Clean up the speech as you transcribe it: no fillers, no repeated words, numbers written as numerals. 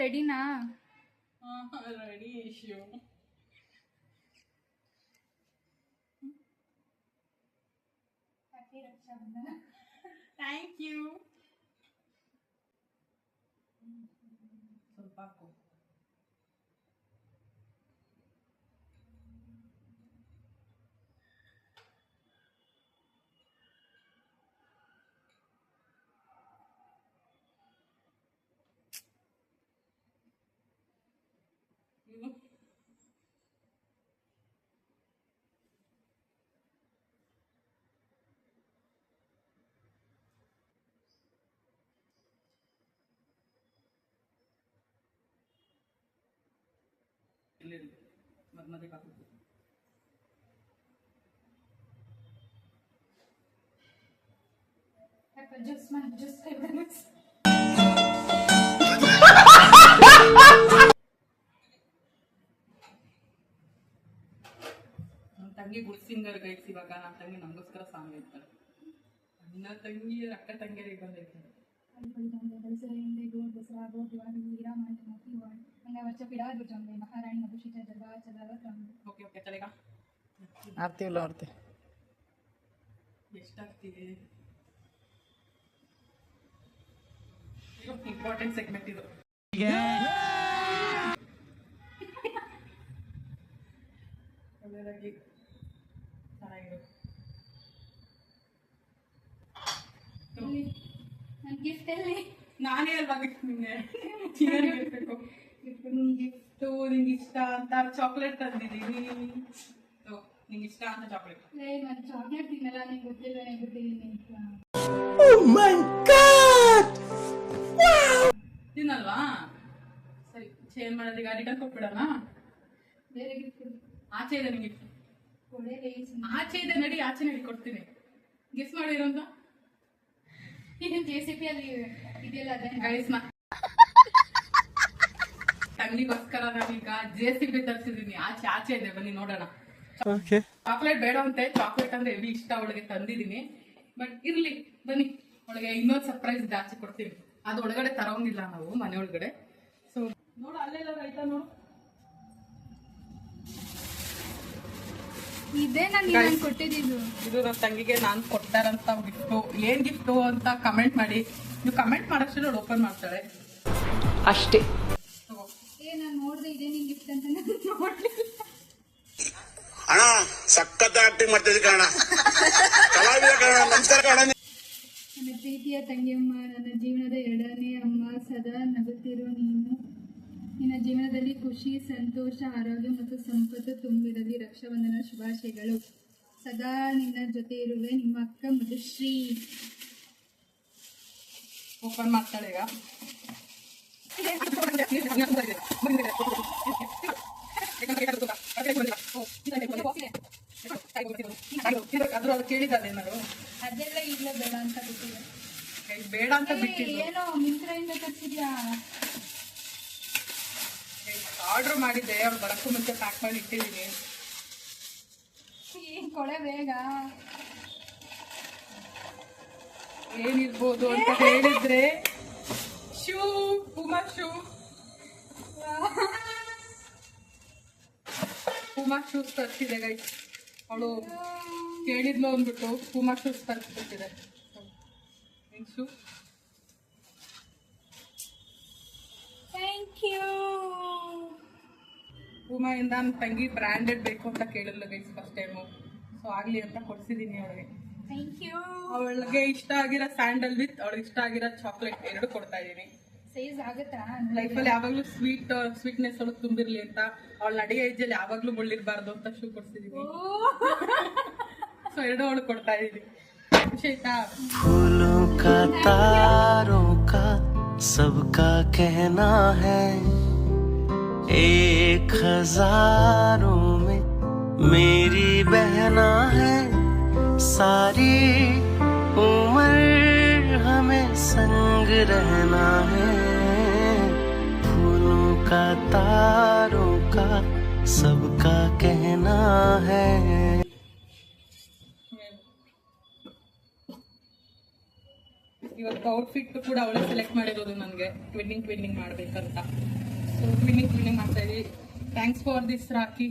ರೆಡಿನಾ? Ready issue. Thank you. ಸ್ವಲ್ಪ ಹಾಕು. ಮಧ್ಯ ಹಾಕುದು. ನನ್ನ ತಂಗಿ ಗುಡ್ ಸಿಂಗರ್ ಗೈಡ್ಸ್. ಇವಾಗ ನನ್ನ ತಂಗಿ ನಮಗೋಸ್ಕರ ಸಾಂಗ್ ಹೇಳ್ತಾರೆ. ನನ್ನ ತಂಗಿ ಅಕ್ಕ ತಂಗಿಯರಿಗೆ ಬಂದೈತೆ. ಆಡ್ತೀವಲ್ಲ ಆಡ್ತೀವಿ. ಎಷ್ಟಾಗ್ತಿದೆ? ಇಂಪಾರ್ಟೆಂಟ್ ಸೆಗ್ಮೆಂಟ್ ಇದು. ಒಳ್ಳೆದಾಗಿ ಚೆನ್ನಾಗಿರು. ಗಿಫ್ಟ್ ಎಲ್ಲಿ? ನಾನೇ ಅಲ್ವಾ ಗಿಫ್ಟ್ ನಿಂಗೆ? ಗಿಫ್ಟು ನಿಂಗೆ ಇಷ್ಟ ಅಂತ ಚಾಕ್ಲೇಟ್ ತಂದಿದ್ದೀನಿ. ನಿಂಗೆ ಇಷ್ಟ ಅಂತ ಚಾಕ್ಲೇಟ್. ನಾನು ಚಾಕ್ಲೇಟ್ ತಿನ್ನಲ್ಲ, ನಿಂಗೆ ಗೊತ್ತಿಲ್ಲ, ಗೊತ್ತಿದ್ದೀನಿ. ತಿನ್ನಲ್ವಾ? ಸರಿ, ಚೇಂಜ್ ಮಾಡೋದೀಗ. ರಿಟರ್ನ್ ಕೊಟ್ಬಿಡೋಣ. ಬೇರೆ ಗಿಫ್ಟ್ ಆಚೆ ಇದೆ ನಿಂಗೆ ಗಿಫ್ಟ್. ಆಚೆ ಇದೆ, ನಡಿ ಆಚೆ ನಡಿ ಕೊಡ್ತೀನಿ. ಗೆಸ್ ಮಾಡಿರೋಂತ ಇದನ್ನ JCP ಅಲ್ಲಿ ಇದೆಯಲ್ಲ ಅದೇ ತಂಗಿಗೋಸ್ಕರ ನಾನೀಗ JCP ತರಿಸಿದೀನಿ. ಆಚೆ ಆಚೆ ಇದೆ, ಬನ್ನಿ ನೋಡೋಣ. ಚಾಕ್ಲೇಟ್ ಬೇಡ ಅಂತೆ, ಚಾಕ್ಲೇಟ್ ಅಂದ್ರೆ ಹೆವಿ ಇಷ್ಟ ಅವಳಿಗೆ, ತಂದಿದ್ದೀನಿ. ಬಟ್ ಇರ್ಲಿ ಬನ್ನಿ, ಅವಳಿಗೆ ಇನ್ನೊಂದು ಸರ್ಪ್ರೈಸ್ ಇದೆ, ಆಚೆ ಕೊಡ್ತೀನಿ. ಅದು ಒಳಗಡೆ ತರೋಂಗಿಲ್ಲ ನಾವು ಮನೆ ಒಳಗಡೆ. ಸೊ ನೋಡು, ಅಲ್ಲೆಲ್ಲ ಆಯ್ತಾ ನೋಡು. ಇದೇ ನಾನು ಕೊಟ್ಟಿದ್ದು. ಇದು ನನ್ನ ತಂಗಿಗೆ ನಾನು ಕೊಡ್ತಾರಂತ ಗಿಫ್ಟು. ಏನ್ ಗಿಫ್ಟು ಅಂತ ಕಮೆಂಟ್ ಮಾಡಿ. ನೀವು ಕಮೆಂಟ್ ಮಾಡೋಷ್ಟು ಓಪನ್ ಮಾಡ್ತಾಳೆ ಅಷ್ಟೇ. ನಾನು ನೋಡ್ದೆ ಇದೇ ನಿನ್ ಗಿಫ್ಟ್ ಅಂತ ನೋಡ್ಲಿ. ಅಣ್ಣ ಸಖತ್ ಆಕ್ಟಿಂಗ್ ಮಾಡ್ತಿದ್ದೆ ಕಣ. ನಮಸ್ಕಾರ ಕಣ. ನನ್ನ ಪ್ರೀತಿಯ ತಂಗಿಯಮ್ಮ, ನನ್ನ ಜೀವನದ ಎರಡನೇ ಅಮ್ಮ, ಸದಾ ನಗುತ್ತಿರೋ ನೀನು. ನಿನ್ನ ಜೀವನದಲ್ಲಿ ಖುಷಿ, ಸಂತೋಷ, ಆರೋಗ್ಯ ಮತ್ತು ಸಂಪತ್ತು ತುಂಬಿರಲಿ. ರಕ್ಷಾಬಂಧನ ಶುಭಾಶಯಗಳು. ಸದಾ ನಿನ್ನ ಜೊತೆ ಇರುವೆ, ನಿಮ್ಮ ಅಕ್ಕ ಮಧುಶ್ರೀ. ಓಪನ್ ಮಾಡ್ತಾಳೆ ಈಗ. ಅದ್ರ ಕೇಳಿದಾರೇನಾರು? ಅದೆಲ್ಲ ಈಗಲೇ ಬೇಡ ಅಂತ ಬಿಟ್ಟಿದೆ. ಬೇಡ ಅಂತ ಬಿಟ್ಟಿದ್ದು. ಏನೋ ಮಿಂತ್ರದಿಂದ ತರಿಸಿದ್ಯಾ? ಆರ್ಡರ್ ಮಾಡಿದ್ದೆ, ಅವ್ರು ಬರಕ್ಕೂ ಮುಂಚೆ ಪ್ಯಾಕ್ ಮಾಡಿ ಇಟ್ಟಿದ್ದೀನಿ. ಏನ್ ಕೊಳೆ ಬೇಗ. ಏನಿರ್ಬೋದು ಅಂತ ಹೇಳಿದ್ರೆ shoe, Puma shoe. Puma shoes ತರಿಸಿದೆ ಗೈಸ್. ಅವಳು ಕೇಳಿದ್ಲು ಅಂದ್ಬಿಟ್ಟು ಪೂಮಾ ಶೂಸ್ ತರಿಸ್ಬಿಟ್ಟಿದೆ. Shoe thank you. ಪೂಮಾ ಇಂದ ನನ್ನ ತಂಗಿ ಬ್ರ್ಯಾಂಡೆಡ್ ಬೇಕು ಅಂತ ಕೇಳಿದ್ಲು ಗೈಸ್ ಫಸ್ಟ್ ಟೈಮು. ಸೊ ಆಗ್ಲಿ ಅಂತ ಕೊಡ್ಸಿದೀನಿ ಅವಳಿಗೆ. Thank you. ಅವಳಿಗೆ ಇಷ್ಟ ಆಗಿರೋ ಸ್ಯಾಂಡಲ್ ವಿತ್ ಅವಳಿಗೆ ಇಷ್ಟ ಆಗಿರೋ ಚಾಕ್ಲೇಟ್ ಎರಡು ಕೊಡ್ತಾ ಇದೀನಿ. ಸೈಜ್ ಆಗುತ್ತಾ? ಲೈಫಲ್ಲಿ ಯಾವಾಗ್ಲೂ ಸ್ವೀಟ್ನೆಸ್ ಅವಳು ತುಂಬಿರ್ಲಿ ಅಂತ, ಅವಳ ನಡಿಗೆ ಏಜಲ್ಲಿ ಯಾವಾಗ್ಲೂ ಮುಳ್ಳಿರ್ಬಾರ್ದು ಅಂತ ಶೂ ಕೊಡ್ಸಿದೀನಿ. ಸೊ ಎರಡು ಅವಳು ಕೊಡ್ತಾ ಇದೀನಿ. ಖುಷಿ ಆಯ್ತಾ? फूलों का तारों का सबका कहना है, एक हजारों में मेरी बहना है, सारी उम्र हमें संग रहना है, फूलों का तारों का सबका कहना है. ಇವತ್ತು ಔಟ್ಫಿಟ್ ಕೂಡ ಅವಳೇ ಸೆಲೆಕ್ಟ್ ಮಾಡಿರೋದು ನನಗೆ ಟ್ವಿನ್ನಿಂಗ್ ಮಾಡ್ಬೇಕಂತ. ಸೊ ಟ್ವಿನ್ನಿಂಗ್ ಮಾಡ್ತಾ ಇದೀವಿ. Thanks for this rakhi.